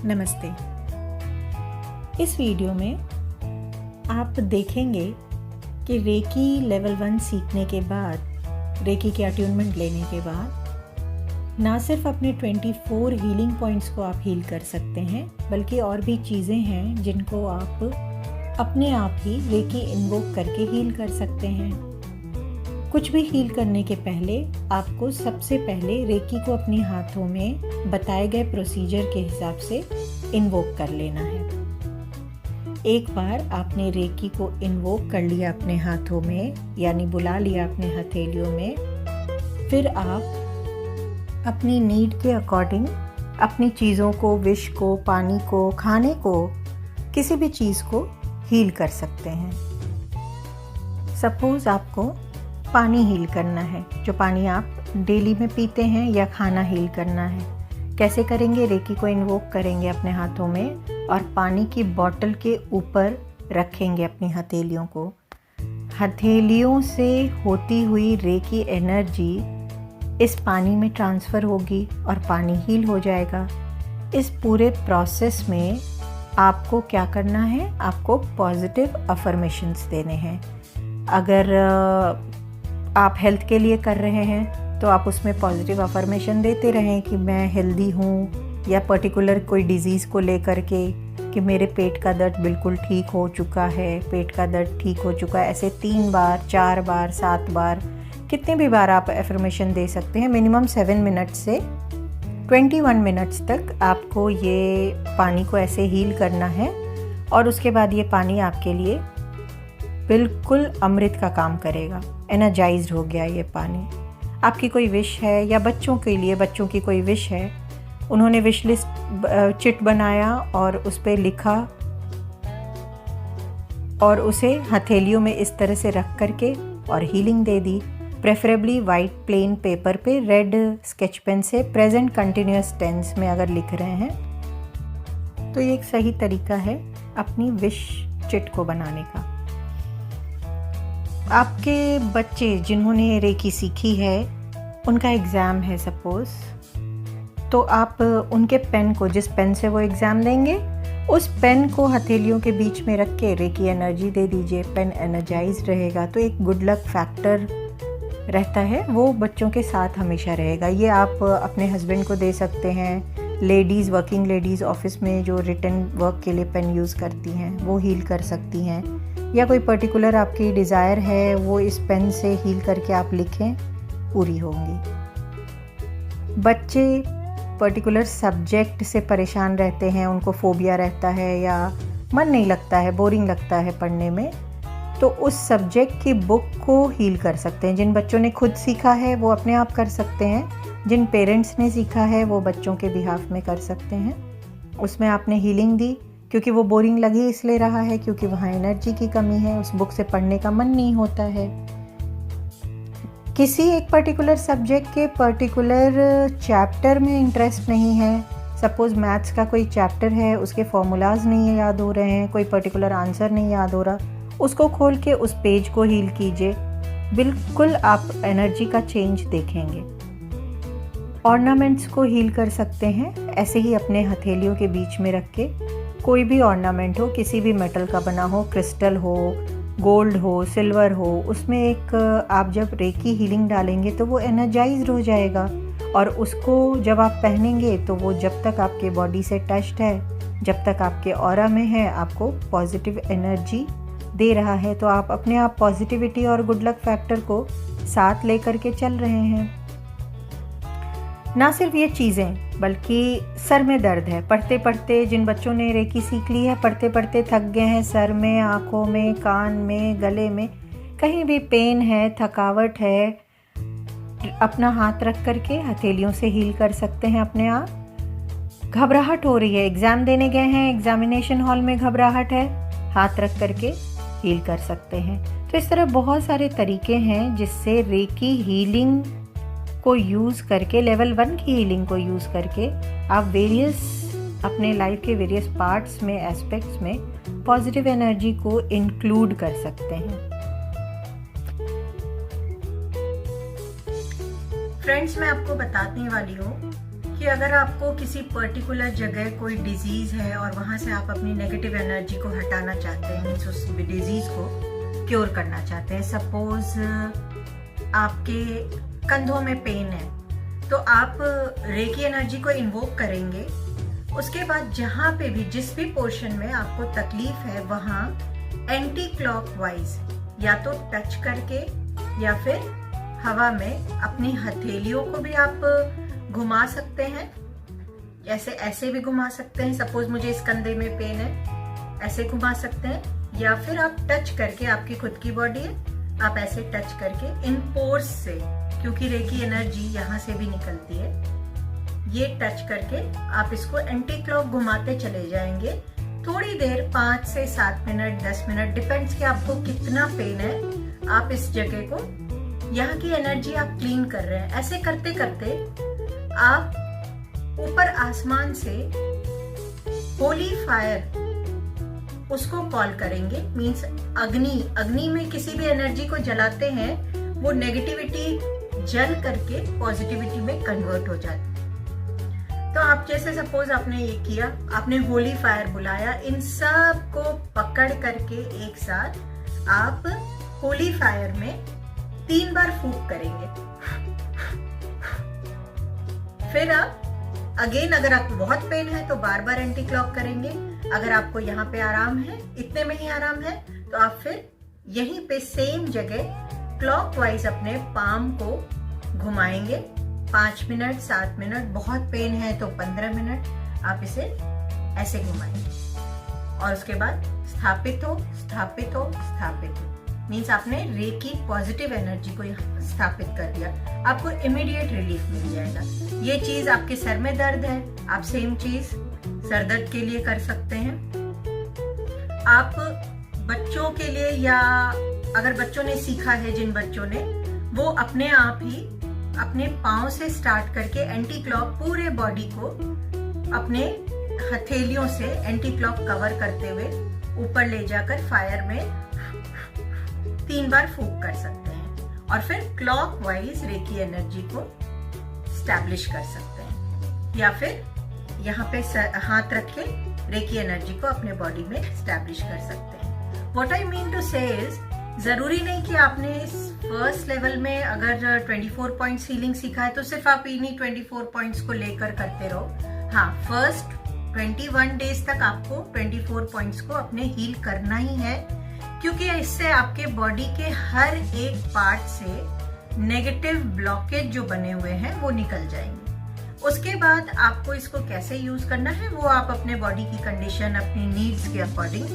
नमस्ते। इस वीडियो में आप देखेंगे कि रेकी लेवल 1 सीखने के बाद, रेकी के अट्यूनमेंट लेने के बाद ना सिर्फ अपने 24 हीलिंग पॉइंट्स को आप हील कर सकते हैं, बल्कि और भी चीज़ें हैं जिनको आप अपने आप ही रेकी इन्वोक करके हील कर सकते हैं। कुछ भी हील करने के पहले आपको सबसे पहले रेकी को अपने हाथों में बताए गए प्रोसीजर के हिसाब से इन्वोक कर लेना है। एक बार आपने रेकी को इन्वोक कर लिया अपने हाथों में, यानी बुला लिया अपने हथेलियों में, फिर आप अपनी नीड के अकॉर्डिंग अपनी चीज़ों को, विश को, पानी को, खाने को, किसी भी चीज़ को हील कर सकते हैं। सपोज़ आपको पानी हील करना है, जो पानी आप डेली में पीते हैं, या खाना हील करना है। कैसे करेंगे? रेकी को इन्वोक करेंगे अपने हाथों में और पानी की बॉटल के ऊपर रखेंगे अपनी हथेलियों को। हथेलियों से होती हुई रेकी एनर्जी इस पानी में ट्रांसफ़र होगी और पानी हील हो जाएगा। इस पूरे प्रोसेस में आपको क्या करना है? आपको पॉजिटिव अफर्मेशंस देने हैं। अगर आप हेल्थ के लिए कर रहे हैं तो आप उसमें पॉजिटिव अफर्मेशन देते रहें कि मैं हेल्दी हूँ, या पर्टिकुलर कोई डिज़ीज़ को लेकर के कि मेरे पेट का दर्द बिल्कुल ठीक हो चुका है, पेट का दर्द ठीक हो चुका है। ऐसे 3 बार, 4 बार, 7 बार, कितने भी बार आप अफर्मेशन दे सकते हैं। मिनिमम 7 मिनट से 21 मिनट्स तक आपको ये पानी को ऐसे हील करना है, और उसके बाद ये पानी आपके लिए बिल्कुल अमृत का काम करेगा। एनर्जाइज्ड हो गया ये पानी। आपकी कोई विश है, या बच्चों के लिए, बच्चों की कोई विश है, उन्होंने विश लिस्ट चिट बनाया और उस पर लिखा और उसे हथेलियों में इस तरह से रख करके और हीलिंग दे दी। प्रेफरेबली वाइट प्लेन पेपर पे रेड स्केच पेन से प्रेजेंट कंटिन्यूअस टेंस में अगर लिख रहे हैं तो ये एक सही तरीका है अपनी विश चिट को बनाने का। आपके बच्चे जिन्होंने रेकी सीखी है, उनका एग्ज़ाम है सपोज़, तो आप उनके पेन को, जिस पेन से वो एग्ज़ाम देंगे, उस पेन को हथेलियों के बीच में रख के रेकी एनर्जी दे दीजिए। पेन एनर्जाइज्ड रहेगा तो एक गुड लक फैक्टर रहता है, वो बच्चों के साथ हमेशा रहेगा। ये आप अपने हस्बैंड को दे सकते हैं। लेडीज़, वर्किंग लेडीज़ ऑफिस में जो रिटन वर्क के लिए पेन यूज़ करती हैं, वो हील कर सकती हैं। या कोई पर्टिकुलर आपकी डिज़ायर है, वो इस पेन से हील करके आप लिखें, पूरी होंगी। बच्चे पर्टिकुलर सब्जेक्ट से परेशान रहते हैं, उनको फोबिया रहता है, या मन नहीं लगता है, बोरिंग लगता है पढ़ने में, तो उस सब्जेक्ट की बुक को हील कर सकते हैं। जिन बच्चों ने खुद सीखा है वो अपने आप कर सकते हैं, जिन पेरेंट्स ने सीखा है वो बच्चों के बिहाफ में कर सकते हैं। उसमें आपने हीलिंग दी, क्योंकि वो बोरिंग लगे इसलिए रहा है क्योंकि वहाँ एनर्जी की कमी है, उस बुक से पढ़ने का मन नहीं होता है। किसी एक पर्टिकुलर सब्जेक्ट के पर्टिकुलर चैप्टर में इंटरेस्ट नहीं है, सपोज़ मैथ्स का कोई चैप्टर है, उसके फॉर्मूलाज नहीं याद हो रहे हैं, कोई पर्टिकुलर आंसर नहीं याद हो रहा, उसको खोल के उस पेज को हील कीजिए। बिल्कुल आप एनर्जी का चेंज देखेंगे। ऑर्नामेंट्स को हील कर सकते हैं, ऐसे ही अपने हथेलियों के बीच में रख के। कोई भी ऑर्नामेंट हो, किसी भी मेटल का बना हो, क्रिस्टल हो, गोल्ड हो, सिल्वर हो, उसमें एक आप जब रेकी हीलिंग डालेंगे तो वो एनर्जाइज्ड हो जाएगा, और उसको जब आप पहनेंगे तो वो जब तक आपके बॉडी से टच्ड है, जब तक आपके ऑरा में है, आपको पॉजिटिव एनर्जी दे रहा है। तो आप अपने आप पॉजिटिविटी और गुड लक फैक्टर को साथ लेकर के चल रहे हैं। ना सिर्फ ये चीज़ें, बल्कि सर में दर्द है, पढ़ते पढ़ते, जिन बच्चों ने रेकी सीख ली है, पढ़ते पढ़ते थक गए हैं, सर में, आँखों में, कान में, गले में, कहीं भी पेन है, थकावट है, अपना हाथ रख करके हथेलियों से हील कर सकते हैं अपने आप। घबराहट हो रही है, एग्ज़ाम देने गए हैं, एग्जामिनेशन हॉल में घबराहट है, हाथ रख करके हील कर सकते हैं। तो इस तरह बहुत सारे तरीके हैं जिससे रेकी हीलिंग को यूज़ करके, लेवल 1 की हीलिंग को यूज़ करके आप वेरियस अपने लाइफ के वेरियस पार्ट्स में, एस्पेक्ट्स में पॉजिटिव एनर्जी को इंक्लूड कर सकते हैं। फ्रेंड्स, मैं आपको बताने वाली हूँ कि कि अगर आपको किसी पर्टिकुलर जगह कोई डिजीज है और वहां से आप अपनी नेगेटिव एनर्जी को हटाना चाहते हैं, मीन्स उस डिजीज को क्योर करना चाहते हैं, सपोज आपके कंधों में पेन है, तो आप रेकी एनर्जी को इन्वोक करेंगे। उसके बाद जहाँ पे भी जिस भी पोर्शन में आपको तकलीफ है वहाँ एंटी क्लॉकवाइज या तो टच करके या फिर हवा में अपनी हथेलियों को भी आप घुमा सकते हैं। ऐसे भी घुमा सकते हैं, सपोज मुझे इस कंधे में पेन है, ऐसे घुमा सकते हैं, या फिर आप टच करके, आपकी खुद की बॉडी है, आप ऐसे टच करके इन पोर्स से, क्योंकि रेकी एनर्जी यहाँ से भी निकलती है, ये टच करके आप इसको एंटी क्लॉक घुमाते चले जाएंगे थोड़ी देर, 5 से 7 मिनट, 10 मिनट, डिपेंड्स कि आपको कितना पेन है। आप इस जगह को, यहाँ की एनर्जी आप क्लीन कर रहे हैं। ऐसे करते करते आप ऊपर आसमान से होली फायर उसको कॉल करेंगे, मीन्स अग्नि में किसी भी एनर्जी को जलाते हैं, वो नेगेटिविटी जल करके पॉजिटिविटी में कन्वर्ट हो जाती है। तो आप जैसे सपोज आपने ये किया, आपने होली फायर बुलाया, इन सब को पकड़ करके एक साथ आप होली फायर में 3 बार फूंक करेंगे। फिर आप अगेन, अगर आपको बहुत पेन है तो बार बार एंटी क्लॉक करेंगे। अगर आपको यहाँ पे आराम है, इतने में ही आराम है, तो आप फिर यहीं पे सेम जगह क्लॉकवाइज अपने पाम को घुमाएंगे। 5 मिनट, 7 मिनट, बहुत पेन है तो 15 मिनट आप इसे ऐसे घुमाएंगे। और उसके बाद स्थापित हो, मीन्स आपने रेकी पॉजिटिव एनर्जी को स्थापित कर दिया, आपको इमीडिएट रिलीफ मिल जाएगा। ये चीज आपके सर में दर्द है, आप सेम चीज सर दर्द के लिए कर सकते हैं। आप बच्चों के लिए, या अगर बच्चों ने सीखा है, जिन बच्चों ने, वो अपने आप ही अपने पाँव से स्टार्ट करके एंटी क्लॉक पूरे बॉडी को अपने हथेलियों से एंटी क्लॉक कवर करते हुए ऊपर ले जाकर फायर में 3 बार फूंक कर सकते हैं, और फिर क्लॉकवाइज रेकी एनर्जी को स्टैब्लिश कर सकते हैं, या फिर यहाँ पे हाथ रख के रेकी एनर्जी को अपने बॉडी में स्टैब्लिश कर सकते हैं। व्हाट आई मीन टू से इज, जरूरी नहीं कि आपने इस फर्स्ट लेवल में अगर 24 पॉइंट्स हीलिंग सीखा है तो सिर्फ आप इन्हीं 24 पॉइंट्स को लेकर करते रहो। हाँ, फर्स्ट 21 डेज तक आपको 24 पॉइंट्स को अपने हील करना ही है, क्योंकि इससे आपके बॉडी के हर एक पार्ट से नेगेटिव ब्लॉकेज जो बने हुए हैं वो निकल जाएंगे। उसके बाद आपको इसको कैसे यूज करना है वो आप अपने बॉडी की कंडीशन, अपनी नीड्स के अकॉर्डिंग